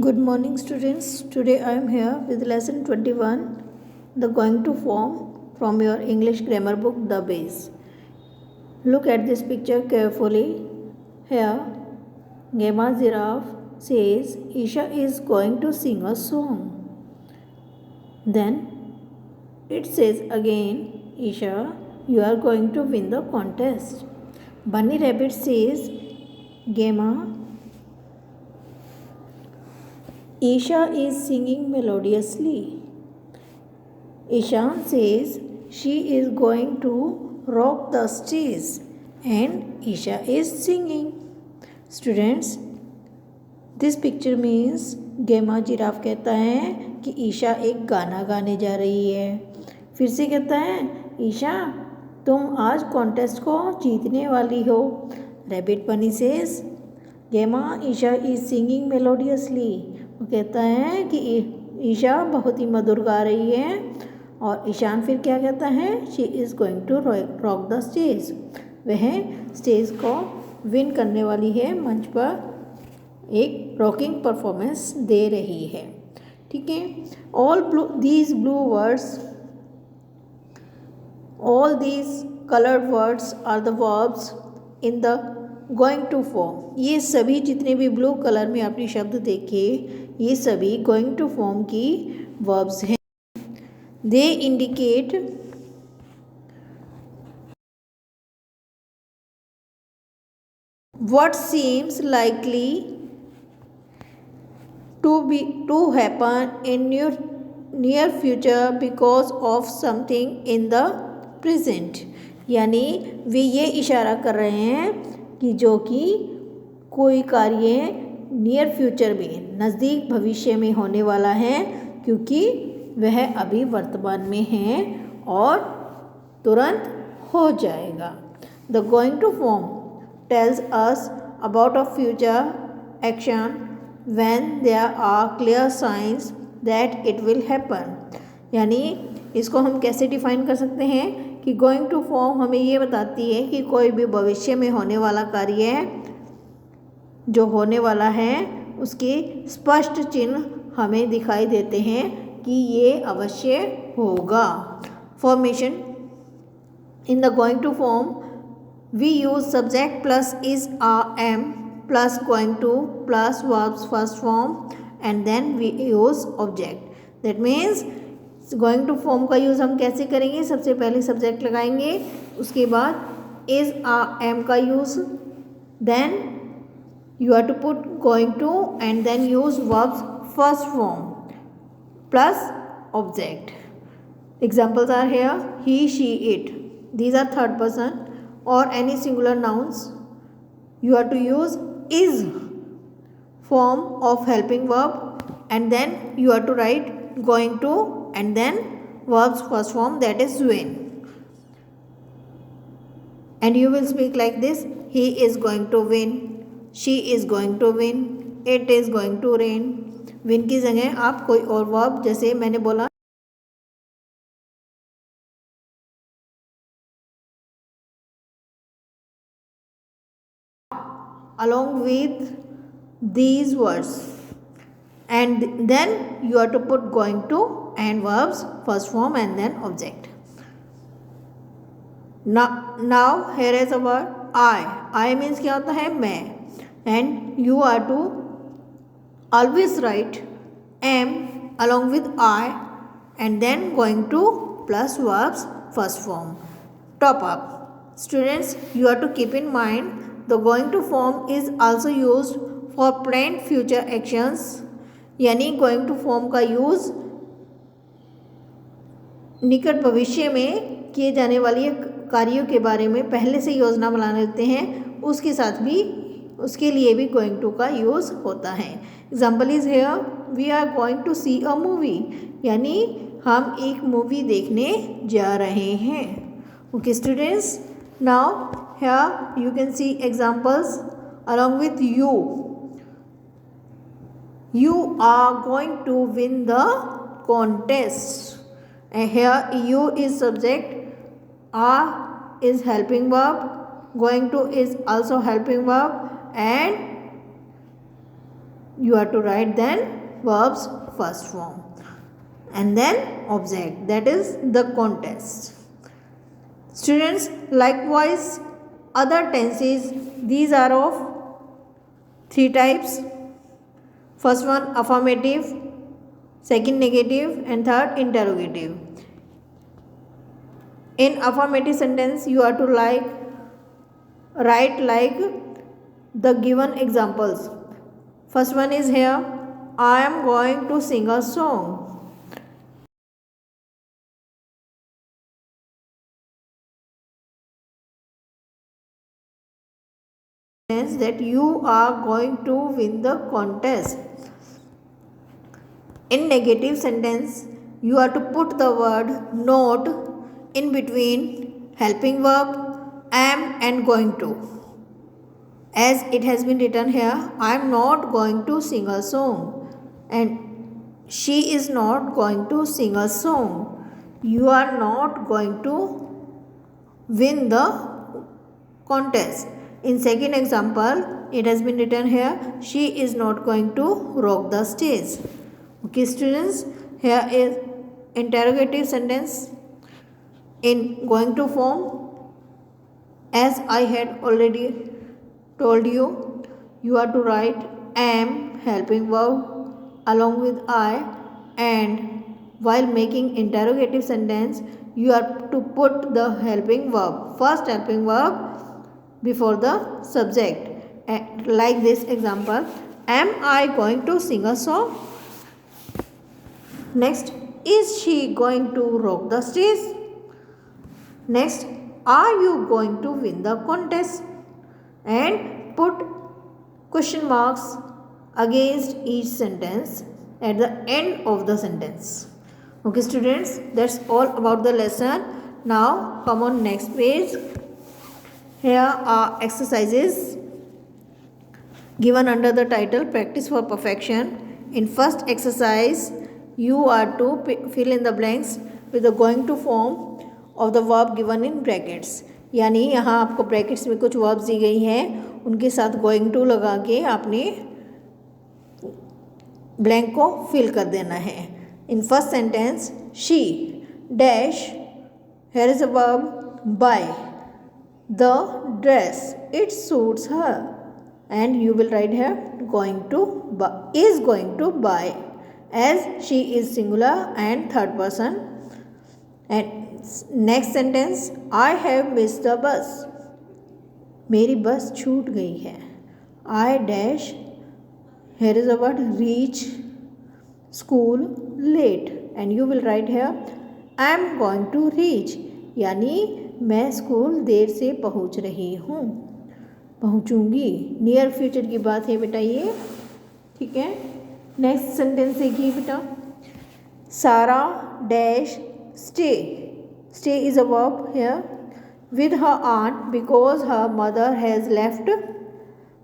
Good morning, students. Today I am here with lesson 21, the going to form from your English grammar book, The Base. Look at this picture carefully. Here, Gemma Giraffe says Isha is going to sing a song. Then it says again, Isha, you are going to win the contest. Bunny Rabbit says, Gemma, Isha is singing melodiously. Ishan says she is going to rock the stage and Isha is singing. Students, this picture means गेमा giraffe कहता है कि ईशा एक गाना गाने जा रही है. फिर से कहता है ईशा तुम आज कॉन्टेस्ट को जीतने वाली हो. रैबिट बनी सेज गेमा ईशा इज सिंगिंग मेलोडियसली. वो कहता है कि ईशा बहुत ही मधुर गा रही है. और ईशान फिर क्या कहता है she is going to rock the stage. वह स्टेज को विन करने वाली है, मंच पर एक रॉकिंग परफॉर्मेंस दे रही है. ठीक है. All blue words, all these coloured words are the verbs in the going to form. ये सभी जितने भी ब्लू कलर में आपने शब्द देखे ये सभी गोइंग टू फॉर्म की वर्ब्स हैं. They indicate what seems likely to happen in near future because of something in the present. यानी वे ये इशारा कर रहे हैं कि जो कि कोई कार्य नियर फ्यूचर में नज़दीक भविष्य में होने वाला है क्योंकि वह अभी वर्तमान में है और तुरंत हो जाएगा. The going to form tells us about a future action when there are clear signs that it will happen. यानी इसको हम कैसे डिफाइन कर सकते हैं कि गोइंग टू फॉर्म हमें ये बताती है कि कोई भी भविष्य में होने वाला कार्य जो होने वाला है उसके स्पष्ट चिन्ह हमें दिखाई देते हैं कि ये अवश्य होगा. Formation in the going to form we use subject plus is am plus going to plus verbs first form and then we use object. That means going to form का यूज़ हम कैसे करेंगे. सबसे पहले subject लगाएंगे, उसके बाद is am का use, then you have to put going to and then use verbs first form plus object. Examples are here he, she, it. These are third person. Or any singular nouns, you have to use is form of helping verb and then you have to write going to and then verbs first form, that is when. And you will speak like this: he is going to win, she is going to win, it is going to rain. win की जगह आप कोई और verb जैसे मैंने बोला along with these words and then you have to put going to and verbs first form and then object. Now here is a word I means क्या होता है मैं, and you are to always write am along with I and then going to plus verbs first form. Top up. Students, you have to keep in mind the going to form is also used for planned future actions. यानी going to form का use निकट भविष्य में किए जाने वाली कार्यों के बारे में पहले से योजना बना लेते हैं, उसके साथ भी उसके लिए भी going to का यूज़ होता है. Example is here we are going to see a movie. यानी हम एक मूवी देखने जा रहे हैं. Okay students, now here you can see examples along with you. You are going to win the contest. And here you is subject, are is helping verb, going to is also helping verb and you have to write then verb's first form and then object, that is the contest. Students, likewise other tenses, these are of three types. First one affirmative, second negative, and third interrogative. In affirmative sentence you are to write like the given examples. First one is here, I am going to sing a song. That you are going to win the contest. In negative sentence, you are to put the word not in between helping verb am and going to. As it has been written here, I am not going to sing a song and she is not going to sing a song. You are not going to win the contest. In second example, it has been written here, she is not going to rock the stage. Okay students, here is interrogative sentence in going to form. As I had already told you, you are to write am helping verb along with I, and while making interrogative sentence, you are to put the helping verb, first helping verb before the subject. Like this example, am I going to sing a song? Next, is she going to rock the stage? Next, are you going to win the contest? And put question marks against each sentence at the end of the sentence. Okay students, that's all about the lesson. Now come on next page. Here are exercises given under the title Practice for Perfection. In first exercise, you are to fill in the blanks with the going to form of the verb given in brackets. यानी यहाँ आपको brackets में कुछ verbs दी गई हैं, उनके साथ going to लगा के आपने ब्लैंक को फिल कर देना है. In first sentence, she dash, here is a verb buy the dress, it suits her, and you will write here going to is going to buy, as she is singular and third person. And next sentence, I have missed the bus, मेरी बस छूट गई है. I dash, here is a word reach school late, and you will write here I am going to reach, यानी मैं school there से पहुंच रही हूँ, पहुंचूंगी. नियर फ्यूचर की बात है बेटा ये, ठीक है. नेक्स्ट सेंटेंस देखिए बेटा, सारा dash stay, stay is a verb here with her aunt because her mother has left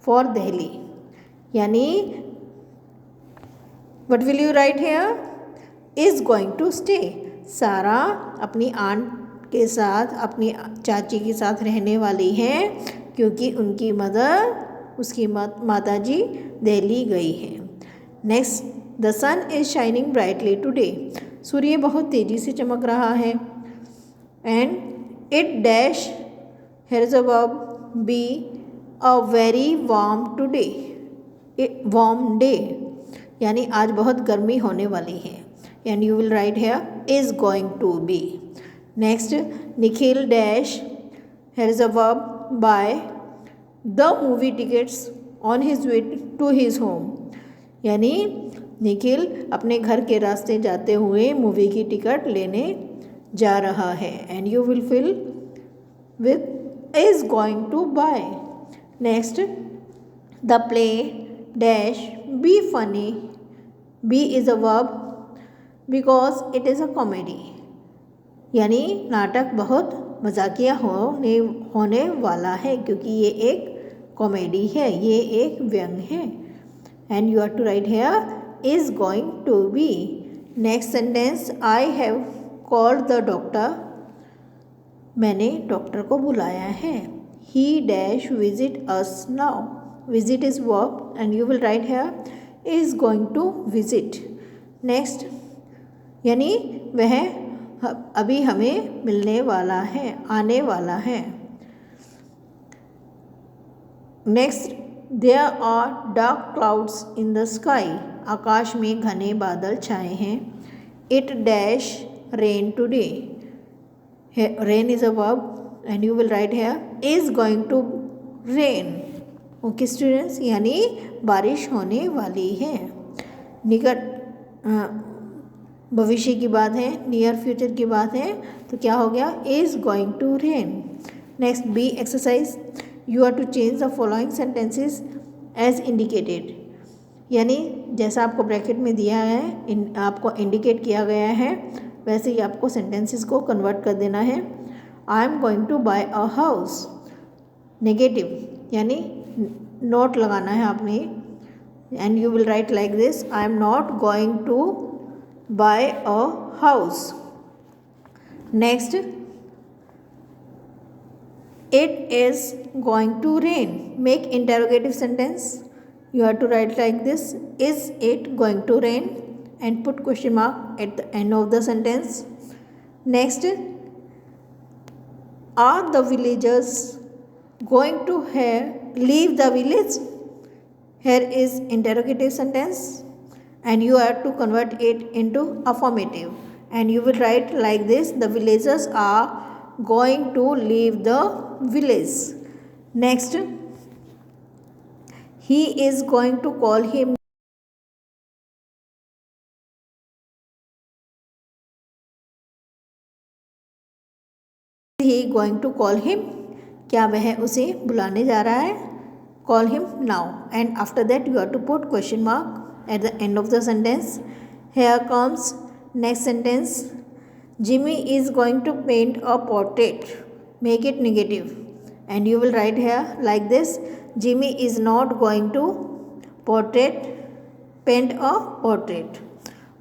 for Delhi. यानी what will you write here? is going to stay. सारा अपनी आंट के साथ, अपनी चाची के साथ रहने वाली है क्योंकि उनकी मदर, उसकी माताजी दिल्ली गई है. Next, the sun is shining brightly today, सूर्य बहुत तेज़ी से चमक रहा है. And it dash, here is a verb be a very warm today, warm day, यानी आज बहुत गर्मी होने वाली है. and you will write here is going to be. next, Nikhil dash, here is a verb buy the movie tickets on his way to his home, यानी निखिल अपने घर के रास्ते जाते हुए मूवी की टिकट लेने जा रहा है. And you will fill with is going to buy. Next, the play dash be funny, be is a verb because it is a comedy, यानी नाटक बहुत मजाकिया होने वाला है क्योंकि ये एक कॉमेडी है, ये एक व्यंग है. And you are to write here is going to be. next sentence, I have called the doctor, मैंने डॉक्टर को बुलाया है. he dash visit us now, visit is verb and you will write here is going to visit. Next, यानी वह अभी हमें मिलने वाला है, आने वाला है। Next, there are dark clouds in the sky. आकाश में घने बादल छाए हैं। It dash rain today. Rain is a verb and you will write here is going to rain. Okay students, यानी बारिश होने वाली है। निकट भविष्य की बात है, नियर फ्यूचर की बात है, तो क्या हो गया, is going to rain. Next, B exercise, you are to change the following sentences as indicated. यानी जैसा आपको ब्रैकेट में दिया है, आपको इंडिकेट किया गया है, वैसे ही आपको सेंटेंसेस को कन्वर्ट कर देना है। I am going to buy a house. Negative, यानी नोट लगाना है आपने, and you will write like this, I am not going to buy a house. Next, it is going to rain. Make interrogative sentence. You have to write like this, is it going to rain, and put question mark at the end of the sentence. Next, are the villagers going to leave the village? Here is interrogative sentence, and you have to convert it into affirmative, and you will write like this, the villagers are going to leave the village. Next, he is going to call him. He going to call him, क्या वह उसे बुलाने जा रहा है, call him now, and after that you have to put question mark at the end of the sentence. Here comes next sentence, Jimmy is going to paint a portrait. Make it negative, and you will write here like this, Jimmy is not going to paint a portrait.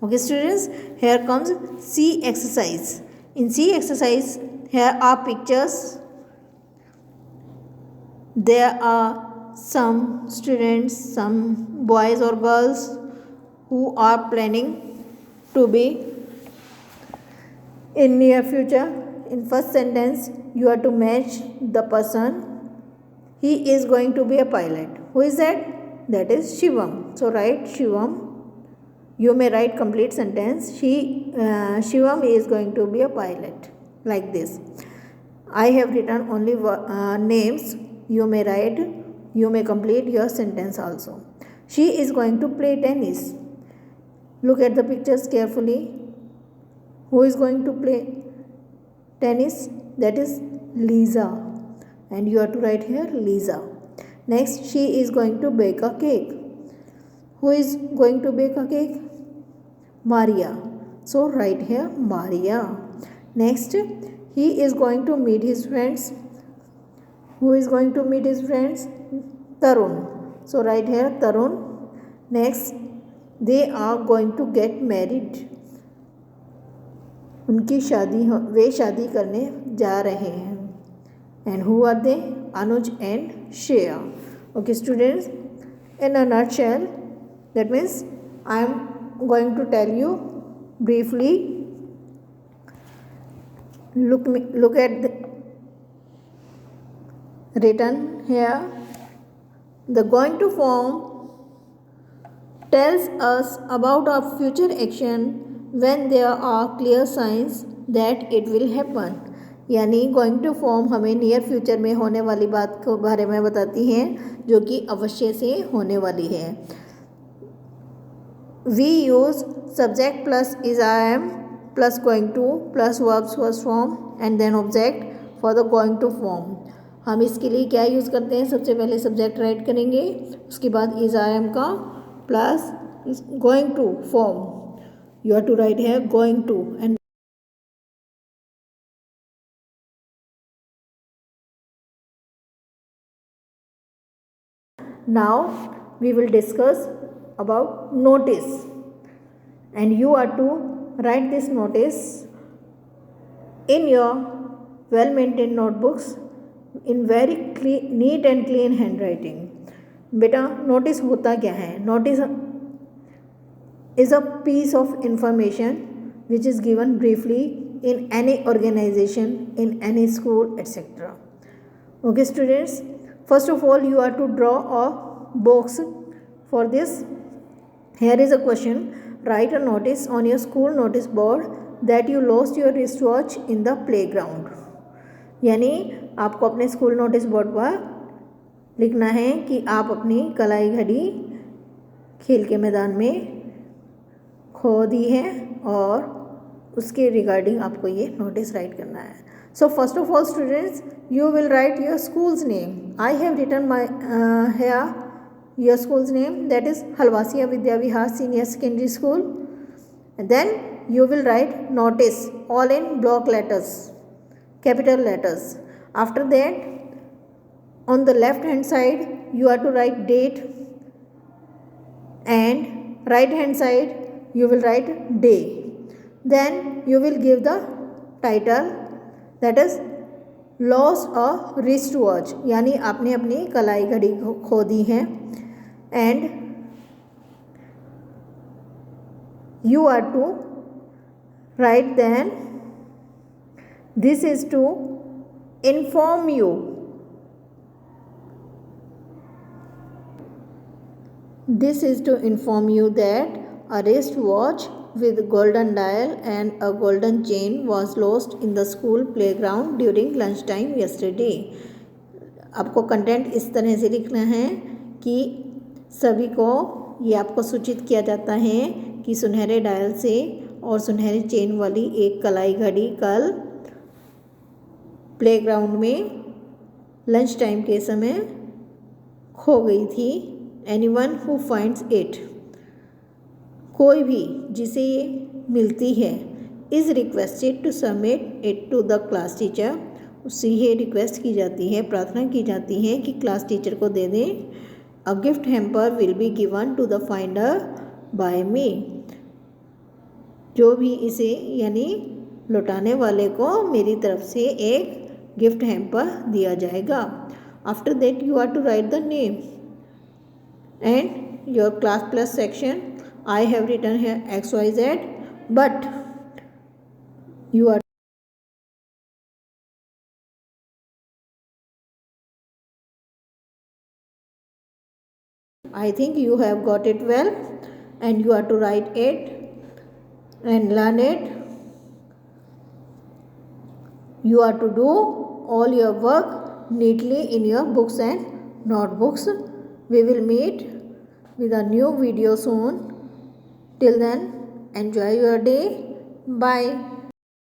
Okay students, here comes C exercise. In C exercise, here are pictures. There are some students, some boys or girls who are planning to be in near future. In first sentence, you have to match the person. He is going to be a pilot. Who is that? That is Shivam. So write Shivam. You may write complete sentence. Shivam is going to be a pilot, like this. I have written only names. You may write, you may complete your sentence also. She is going to play tennis. Look at the pictures carefully. Who is going to play tennis? That is Lisa, and you have to write here Lisa. Next, she is going to bake a cake. Who is going to bake a cake? Maria. So write here Maria. Next, he is going to meet his friends. Who is going to meet his friends? Tarun. So write here Tarun. Next, they are going to get married. उनकी शादी वे शादी करने जा रहे हैं. And who are they? Anuj and Shreya. Okay students, in a nutshell, that means I am going to tell you briefly. Look at the written here. The going to form tells us about our future action when there are clear signs that it will happen. यानी going to form हमें near future में होने वाली बात के बारे में बताती हैं जो कि अवश्य से होने वाली है. We use subject plus is I am plus going to plus verbs first form and then object for the going to form. हम इसके लिए क्या यूज़ करते हैं? सबसे पहले सब्जेक्ट राइट करेंगे, उसके बाद इज आई एम का plus going to form. You have to write है going to. And now we will discuss about notice, and you are to write this notice in your well maintained notebooks in very neat and clean handwriting. बेटा notice होता क्या है? Notice is a piece of information which is given briefly in any organization, in any school, etc. Okay students, first of all you are to draw a box. For this, here is a question: write a notice on your school notice board that you lost your wristwatch in the playground. यानी आपको अपने school notice board पर लिखना है कि आप अपनी कलाई घड़ी खेल के मैदान में खो दी है और उसके रिगार्डिंग आपको ये नोटिस राइट करना है. So first of all students, you will write your school's name. I have written my here your school's name, that is Halwasia Vidya Vihar Senior Secondary School. And then you will write notice all in block letters, capital letters. After that, on the left hand side you are to write date, and right hand side you will write day. Then you will give the title, that is lost a wrist watch, यानी आपने अपनी कलाई घड़ी खो दी है. And you are to write then this is to inform you. This is to inform you that a wrist watch with golden dial and a golden chain was lost in the school playground during lunch time yesterday. आपको content इस तरह से लिखना है कि सभी को ये आपको सूचित किया जाता है कि सुनहरे डायल से और सुनहरे चेन वाली एक कलाई घड़ी कल प्लेग्राउंड में लंच टाइम के समय खो गई थी. एनीवन हु फाइंड्स इट, कोई भी जिसे ये मिलती है, is requested to submit it to the class teacher. उससे ये रिक्वेस्ट की जाती है, प्रार्थना की जाती है कि क्लास टीचर को दे दें. A gift hamper will be given to the finder by me. जो भी इसे यानी लौटाने वाले को मेरी तरफ से एक गिफ्ट हैम्पर दिया जाएगा. After that you are to write the name and your class plus section. I have written here XYZ, but you are I think you have got it well, and you are to write it and learn it. You are to do all your work neatly in your books and notebooks. We will meet with a new video soon. Till then, enjoy your day. Bye.